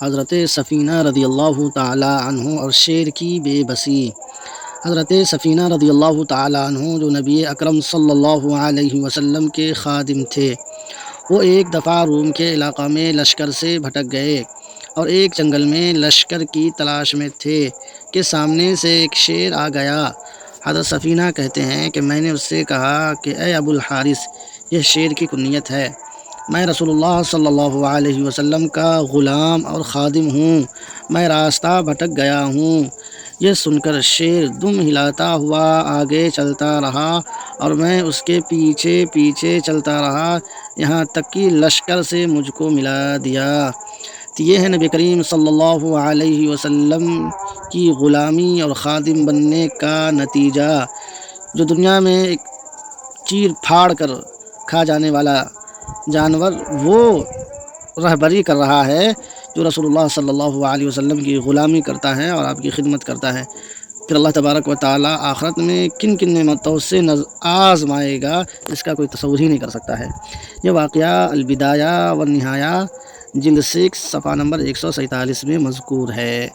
حضرت سفینہ رضی اللہ تعالی عنہ اور شیر کی بے بسی۔ حضرت سفینہ رضی اللہ تعالی عنہ جو نبی اکرم صلی اللہ علیہ وسلم کے خادم تھے، وہ ایک دفعہ روم کے علاقہ میں لشکر سے بھٹک گئے اور ایک جنگل میں لشکر کی تلاش میں تھے کہ سامنے سے ایک شیر آ گیا۔ حضرت سفینہ کہتے ہیں کہ میں نے اس سے کہا کہ اے ابو الحارث، یہ شیر کی کنیت ہے، میں رسول اللہ صلی اللہ علیہ وسلم کا غلام اور خادم ہوں، میں راستہ بھٹک گیا ہوں۔ یہ سن کر شیر دم ہلاتا ہوا آگے چلتا رہا اور میں اس کے پیچھے پیچھے چلتا رہا، یہاں تک کہ لشکر سے مجھ کو ملا دیا۔ تو یہ ہے نبی کریم صلی اللہ علیہ وسلم کی غلامی اور خادم بننے کا نتیجہ۔ جو دنیا میں ایک چیر پھاڑ کر کھا جانے والا جانور، وہ رہبری کر رہا ہے جو رسول اللہ صلی اللہ علیہ وسلم کی غلامی کرتا ہے اور آپ کی خدمت کرتا ہے۔ پھر اللہ تبارک و تعالیٰ آخرت میں کن کن نعمتوں سے آزمائے گا، اس کا کوئی تصور ہی نہیں کر سکتا ہے۔ یہ واقعہ البدایہ والنہایہ جلد 6 صفحہ نمبر 147 میں مذکور ہے۔